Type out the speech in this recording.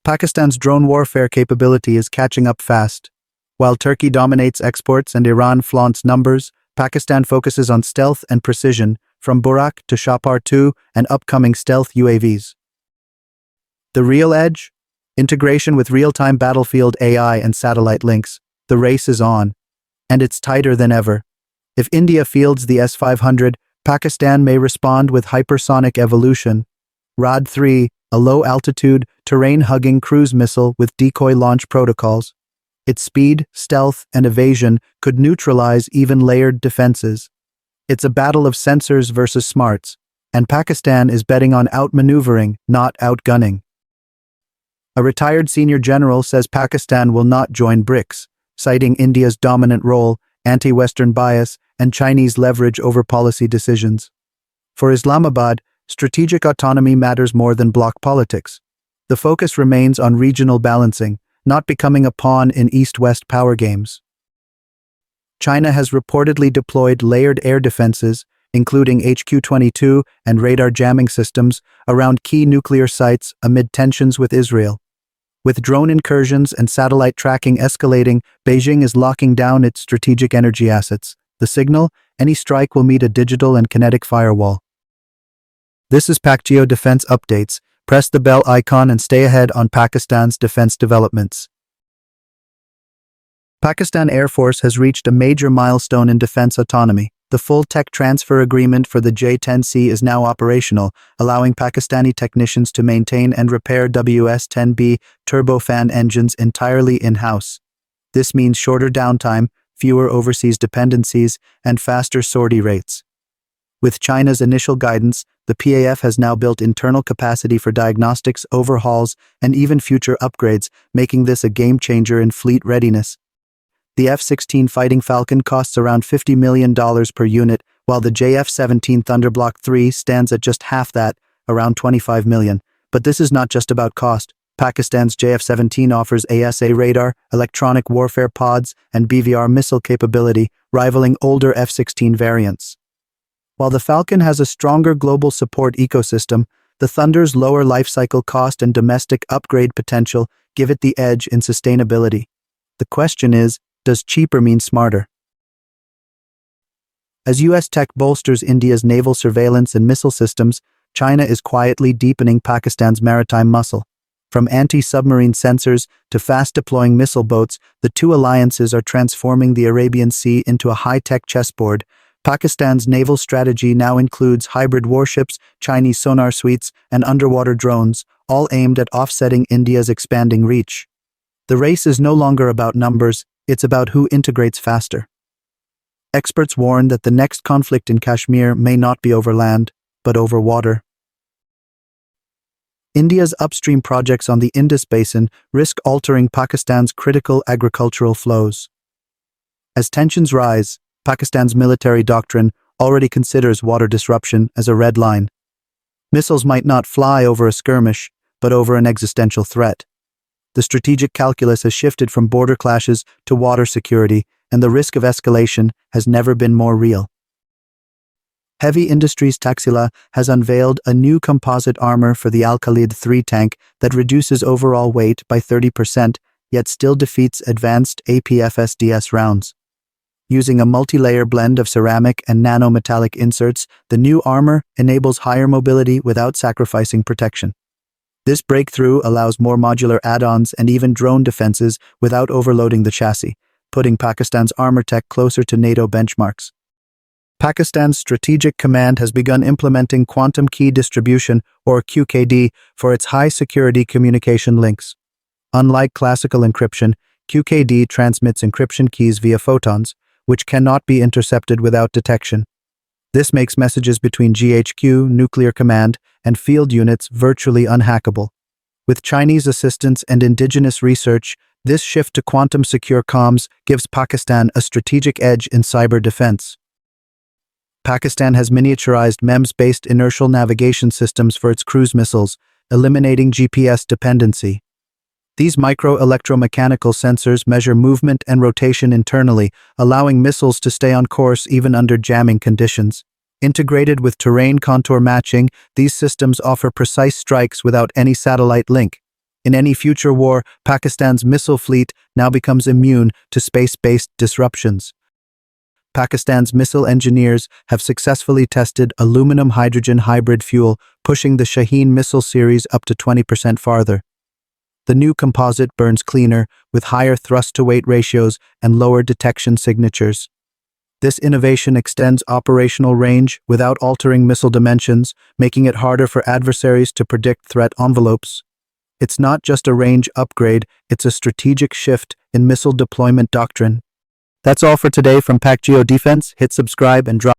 Pakistan's drone warfare capability is catching up fast. While Turkey dominates exports and Iran flaunts numbers, Pakistan focuses on stealth and precision, from Burak to Shapar-2 and upcoming stealth UAVs. The real edge? Integration with real-time battlefield AI and satellite links. The race is on. And it's tighter than ever. If India fields the S-500, Pakistan may respond with hypersonic evolution. Raad-III, a low-altitude, terrain-hugging cruise missile with decoy launch protocols. Its speed, stealth, and evasion could neutralize even layered defenses. It's a battle of sensors versus smarts, and Pakistan is betting on outmaneuvering, not outgunning. A retired senior general says Pakistan will not join BRICS, citing India's dominant role, anti-Western bias, and Chinese leverage over policy decisions. For Islamabad, strategic autonomy matters more than bloc politics. The focus remains on regional balancing, not becoming a pawn in East-West power games. China has reportedly deployed layered air defenses, including HQ-22 and radar jamming systems, around key nuclear sites amid tensions with Israel. With drone incursions and satellite tracking escalating, Beijing is locking down its strategic energy assets. The signal: any strike will meet a digital and kinetic firewall. This is Pakistangeo Defence Updates. Press the bell icon and stay ahead on Pakistan's defense developments. Pakistan Air Force has reached a major milestone in defense autonomy. The full tech transfer agreement for the J-10C is now operational, allowing Pakistani technicians to maintain and repair WS-10B turbofan engines entirely in-house. This means shorter downtime, fewer overseas dependencies, and faster sortie rates. With China's initial guidance, the PAF has now built internal capacity for diagnostics, overhauls, and even future upgrades, making this a game-changer in fleet readiness. The F-16 Fighting Falcon costs around $50 million per unit, while the JF-17 Thunder Block III stands at just half that, around $25 million. But this is not just about cost. Pakistan's JF-17 offers ASA radar, electronic warfare pods, and BVR missile capability, rivaling older F-16 variants. While the Falcon has a stronger global support ecosystem, the Thunder's lower lifecycle cost and domestic upgrade potential give it the edge in sustainability. The question is, does cheaper mean smarter? As U.S. tech bolsters India's naval surveillance and missile systems, China is quietly deepening Pakistan's maritime muscle. From anti-submarine sensors to fast-deploying missile boats, the two alliances are transforming the Arabian Sea into a high-tech chessboard. Pakistan's naval strategy now includes hybrid warships, Chinese sonar suites, and underwater drones, all aimed at offsetting India's expanding reach. The race is no longer about numbers, it's about who integrates faster. Experts warn that the next conflict in Kashmir may not be over land, but over water. India's upstream projects on the Indus Basin risk altering Pakistan's critical agricultural flows. As tensions rise, Pakistan's military doctrine already considers water disruption as a red line. Missiles might not fly over a skirmish, but over an existential threat. The strategic calculus has shifted from border clashes to water security, and the risk of escalation has never been more real. Heavy Industries Taxila has unveiled a new composite armor for the Al-Khalid 3 tank that reduces overall weight by 30%, yet still defeats advanced APFSDS rounds. Using a multi-layer blend of ceramic and nanometallic inserts, the new armor enables higher mobility without sacrificing protection. This breakthrough allows more modular add-ons and even drone defenses without overloading the chassis, putting Pakistan's armor tech closer to NATO benchmarks. Pakistan's Strategic Command has begun implementing quantum key distribution, or QKD, for its high-security communication links. Unlike classical encryption, QKD transmits encryption keys via photons, which cannot be intercepted without detection. This makes messages between GHQ, nuclear command, and field units virtually unhackable. With Chinese assistance and indigenous research, this shift to quantum-secure comms gives Pakistan a strategic edge in cyber defense. Pakistan has miniaturized MEMS-based inertial navigation systems for its cruise missiles, eliminating GPS dependency. These micro-electromechanical sensors measure movement and rotation internally, allowing missiles to stay on course even under jamming conditions. Integrated with terrain contour matching, these systems offer precise strikes without any satellite link. In any future war, Pakistan's missile fleet now becomes immune to space-based disruptions. Pakistan's missile engineers have successfully tested aluminum-hydrogen hybrid fuel, pushing the Shaheen missile series up to 20% farther. The new composite burns cleaner, with higher thrust-to-weight ratios and lower detection signatures. This innovation extends operational range without altering missile dimensions, making it harder for adversaries to predict threat envelopes. It's not just a range upgrade, it's a strategic shift in missile deployment doctrine. That's all for today from Pakistangeo Defense. Hit subscribe and drop